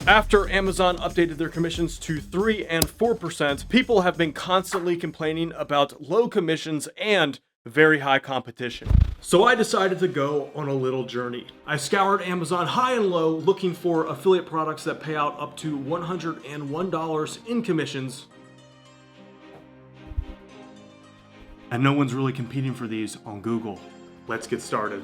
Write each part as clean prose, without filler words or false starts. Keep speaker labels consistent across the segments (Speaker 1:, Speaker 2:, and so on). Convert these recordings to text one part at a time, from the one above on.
Speaker 1: After Amazon updated their commissions to 3 and 4%, people have been constantly complaining about low commissions and very high competition. So I decided to go on a little journey. I scoured Amazon high and low looking for affiliate products that pay out up to $101 in commissions. And no one's really competing for these on Google. Let's get started.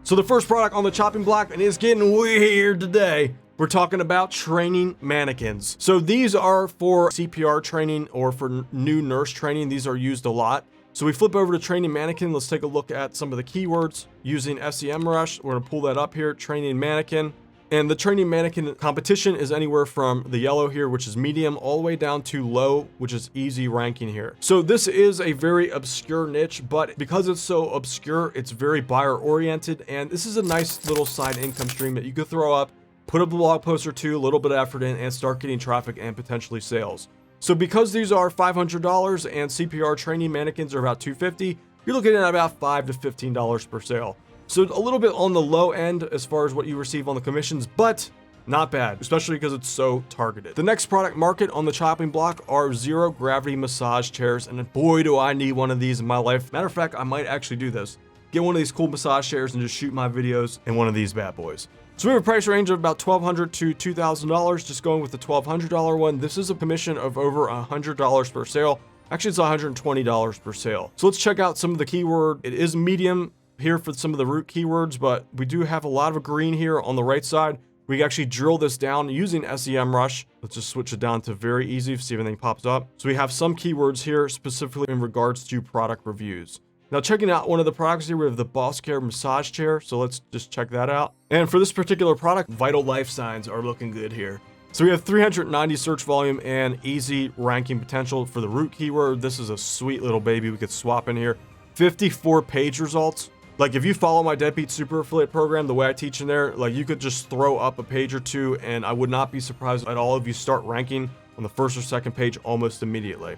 Speaker 1: So the first product on the chopping block, and it's getting weird today, we're talking about training mannequins. So these are for CPR training or for new nurse training. These are used a lot. So we flip over to training mannequin. Let's take a look at some of the keywords using SEMRush. We're gonna pull that up here, training mannequin. And the training mannequin competition is anywhere from the yellow here, which is medium, all the way down to low, which is easy ranking here. So this is a very obscure niche, but because it's so obscure, it's very buyer oriented. And this is a nice little side income stream that you could throw up, put a blog post or two, a little bit of effort in, and start getting traffic and potentially sales. So because these are $500 and CPR training mannequins are about $250, you're looking at about $5 to $15 per sale. So a little bit on the low end as far as what you receive on the commissions, but not bad, especially because it's so targeted. The next product market on the chopping block are zero gravity massage chairs. And boy, do I need one of these in my life. Matter of fact, I might actually do this. Get one of these cool massage chairs and just shoot my videos in one of these bad boys. So we have a price range of about $1,200 to $2,000, just going with the $1,200 one. This is a commission of over $100 per sale. Actually, it's $120 per sale. So let's check out some of the keyword. It is medium here for some of the root keywords, but we do have a lot of green here on the right side. We can actually drill this down using SEMRush. Let's just switch it down to very easy to see if anything pops up. So we have some keywords here specifically in regards to product reviews. Now checking out one of the products here, we have the Boss Care massage chair. So let's just check that out. And for this particular product, vital life signs are looking good here. So we have 390 search volume and easy ranking potential for the root keyword. This is a sweet little baby we could swap in here. 54 page results. Like if you follow my Deadbeat Super Affiliate program, the way I teach in there, like you could just throw up a page or two and I would not be surprised at all if you start ranking on the first or second page almost immediately.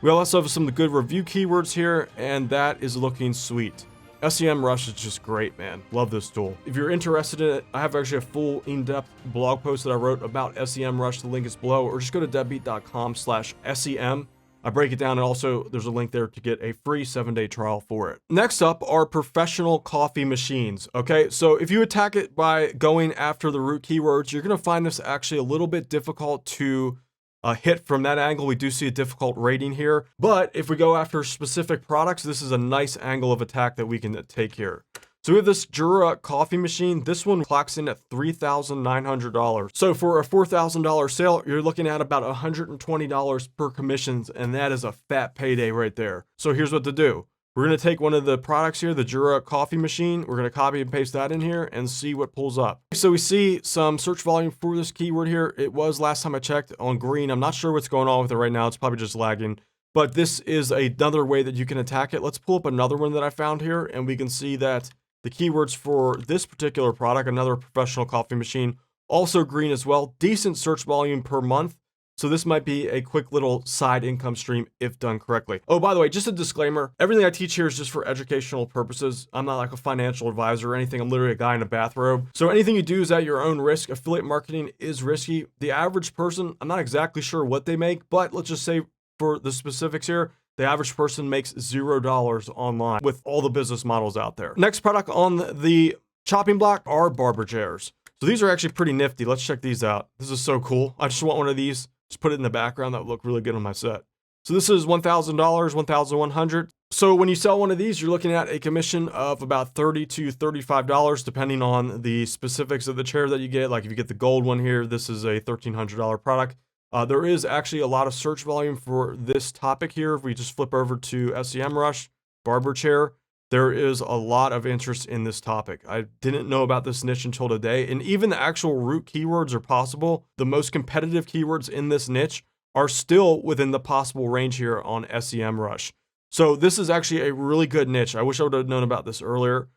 Speaker 1: We also have some of the good review keywords here, and that is looking sweet. SEMRush is just great, man. Love this tool. If you're interested in it, I have actually a full in-depth blog post that I wrote about SEMRush. The link is below, or just go to deadbeat.com/SEM. I break it down, and also there's a link there to get a free 7-day trial for it. Next up are professional coffee machines. Okay, so if you attack it by going after the root keywords, you're gonna find this actually a little bit difficult to hit from that angle. We do see a difficult rating here, but if we go after specific products, this is a nice angle of attack that we can take here. So we have this Jura coffee machine. This one clocks in at $3,900. So for a $4,000 sale, you're looking at about $120 per commissions, and that is a fat payday right there. So here's what to do. We're going to take one of the products here, the Jura coffee machine. We're going to copy and paste that in here and see what pulls up. So we see some search volume for this keyword here. It was last time I checked on green. I'm not sure what's going on with it right now. It's probably just lagging. But this is another way that you can attack it. Let's pull up another one that I found here, and we can see that the keywords for this particular product, another professional coffee machine, also green as well. Decent search volume per month. So this might be a quick little side income stream if done correctly. Oh, by the way, just a disclaimer. Everything I teach here is just for educational purposes. I'm not like a financial advisor or anything. I'm literally a guy in a bathrobe. So anything you do is at your own risk. Affiliate marketing is risky. The average person, I'm not exactly sure what they make, but let's just say for the specifics here, the average person makes $0 online with all the business models out there. Next product on the chopping block are barber chairs. So these are actually pretty nifty. Let's check these out. This is so cool. I just want one of these. Just put it in the background. That would look really good on my set. So this is $1,000, $1,100. So when you sell one of these, you're looking at a commission of about $30 to $35, depending on the specifics of the chair that you get. Like if you get the gold one here, this is a $1,300 product. There is actually a lot of search volume for this topic here. If we just flip over to SEMRush, barber chair, there is a lot of interest in this topic. I didn't know about this niche until today, and even the actual root keywords are possible. The most competitive keywords in this niche are still within the possible range here on SEMRush. So this is actually a really good niche. I wish I would have known about this earlier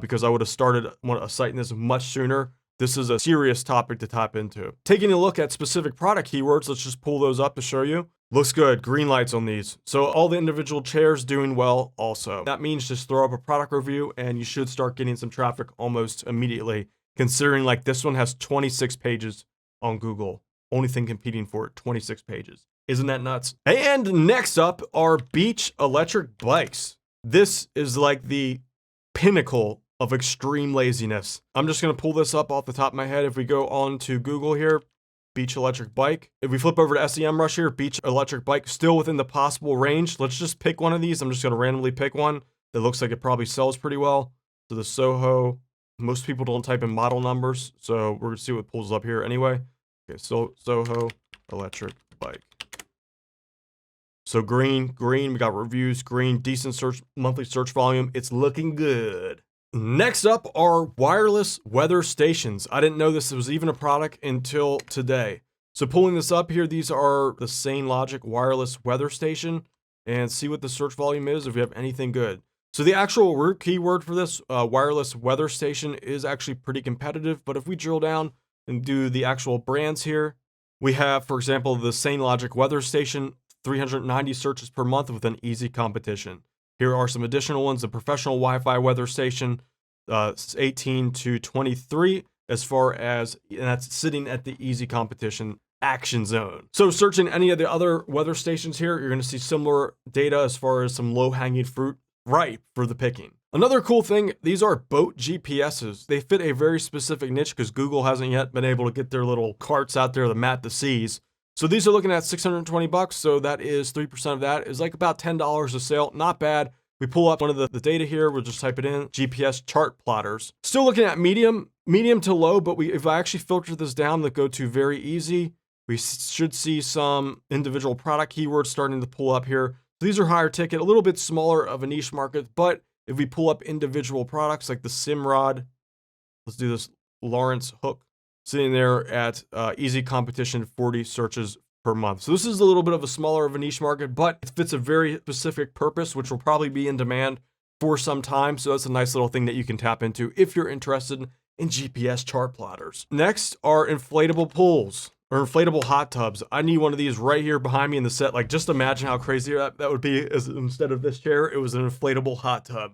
Speaker 1: because I would have started a site in this much sooner. This is a serious topic to tap into. Taking a look at specific product keywords, let's just pull those up to show you. Looks good, green lights on these. So all the individual chairs doing well also. That means just throw up a product review and you should start getting some traffic almost immediately considering like this one has 26 pages on Google. Only thing competing for it, 26 pages. Isn't that nuts? And next up are beach electric bikes. This is like the pinnacle of extreme laziness. I'm just gonna pull this up off the top of my head. If we go on to Google here, beach electric bike. If we flip over to SEMRush here, beach electric bike, still within the possible range. Let's just pick one of these. I'm just gonna randomly pick one that looks like it probably sells pretty well. So the Soho, most people don't type in model numbers, so we're gonna see what pulls up here anyway. Okay, so Soho electric bike. So green, we got reviews, green, decent search, monthly search volume. It's looking good. Next up are wireless weather stations. I didn't know this was even a product until today. So pulling this up here, these are the SaneLogic wireless weather station, and see what the search volume is if you have anything good. So the actual root keyword for this wireless weather station is actually pretty competitive, but if we drill down and do the actual brands here, we have, for example, the SaneLogic weather station, 390 searches per month with an easy competition. Here are some additional ones. The professional Wi-Fi weather station, 18 to 23, as far as, and that's sitting at the easy competition action zone. So searching any of the other weather stations here, you're going to see similar data as far as some low-hanging fruit ripe for the picking. Another cool thing, these are boat GPSs. They fit a very specific niche because Google hasn't yet been able to get their little carts out there to map the seas. So these are looking at 620 bucks. So that is 3% of that is like about $10 a sale. Not bad. We pull up one of the data here. We'll just type it in, GPS chart plotters. Still looking at medium to low, but if I actually filter this down that go to very easy, we should see some individual product keywords starting to pull up here. So these are higher ticket, a little bit smaller of a niche market, but if we pull up individual products like the Simrod, let's do this, Lawrence hook, sitting there at easy competition, 40 searches per month. So this is a little bit of a smaller of a niche market, but it fits a very specific purpose, which will probably be in demand for some time. So that's a nice little thing that you can tap into if you're interested in GPS chart plotters. Next are inflatable pools or inflatable hot tubs. I need one of these right here behind me in the set. Like, just imagine how crazy that would be as instead of this chair, it was an inflatable hot tub.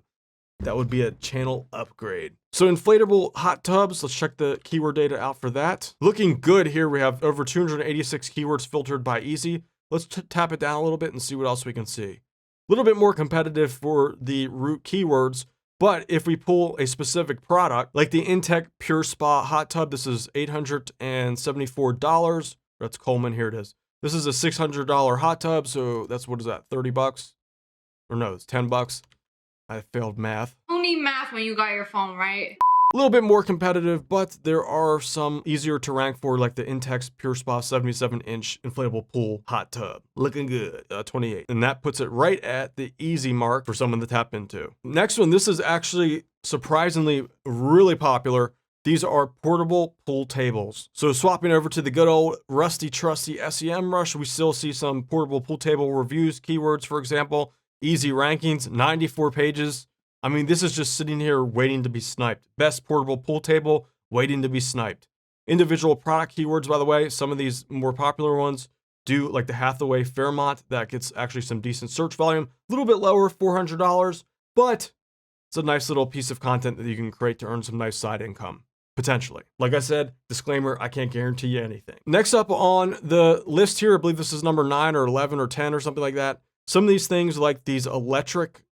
Speaker 1: That would be a channel upgrade. So inflatable hot tubs, let's check the keyword data out for that. Looking good here. We have over 286 keywords filtered by easy. Let's tap it down a little bit and see what else we can see. A little bit more competitive for the root keywords, but if we pull a specific product, like the Intech Pure Spa hot tub, this is $874. That's Coleman, here it is. This is a $600 hot tub, so that's, what is that, 30 bucks? Or no, it's 10 bucks. I failed math.
Speaker 2: You don't need math when you got your phone, right?
Speaker 1: A little bit more competitive, but there are some easier to rank for, like the Intex Pure Spa 77-inch inflatable pool hot tub. Looking good, 28. And that puts it right at the easy mark for someone to tap into. Next one, this is actually surprisingly really popular. These are portable pool tables. So swapping over to the good old rusty, trusty SEMRush, we still see some portable pool table reviews, keywords, for example. Easy rankings, 94 pages. I mean, this is just sitting here waiting to be sniped. Best portable pool table, waiting to be sniped. Individual product keywords, by the way, some of these more popular ones do, like the Hathaway Fairmont, that gets actually some decent search volume. A little bit lower, $400, but it's a nice little piece of content that you can create to earn some nice side income, potentially. Like I said, disclaimer, I can't guarantee you anything. Next up on the list here, I believe this is number 9 or 11 or 10 or something like that. Some of these things, like these electric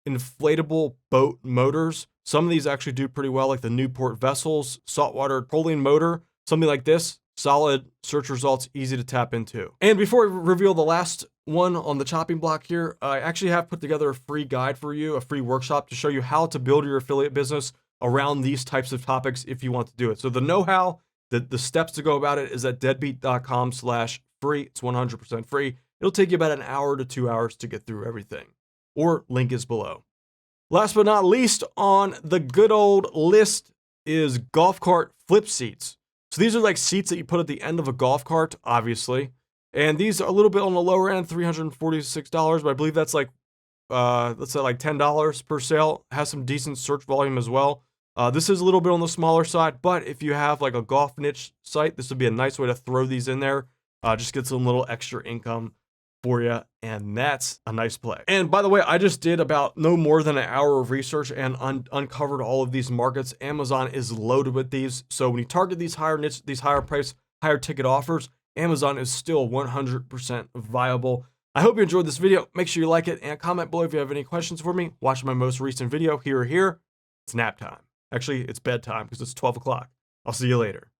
Speaker 1: inflatable boat motors, some of these actually do pretty well, like the Newport Vessels saltwater trolling motor, something like this. Solid search results, easy to tap into. And before I reveal the last one on the chopping block here, I actually have put together a free guide for you, a free workshop to show you how to build your affiliate business around these types of topics if you want to do it. So the know-how, the steps to go about it is at deadbeat.com/free. It's 100% free. It'll take you about an hour to 2 hours to get through everything. Or link is below. Last but not least on the good old list is golf cart flip seats. So these are like seats that you put at the end of a golf cart, obviously. And these are a little bit on the lower end, $346, but I believe that's like, let's say like $10 per sale. Has some decent search volume as well. This is a little bit on the smaller side, but if you have like a golf niche site, this would be a nice way to throw these in there. Just get some little extra income for you, and that's a nice play. And by the way, I just did about no more than an hour of research and uncovered all of these markets. Amazon is loaded with these. So when you target these higher niche, these higher price, higher ticket offers, Amazon is still 100% viable. I hope you enjoyed this video. Make sure you like it and comment below if you have any questions for me. Watch my most recent video here or here. It's nap time. Actually, it's bedtime because it's 12 o'clock. I'll see you later.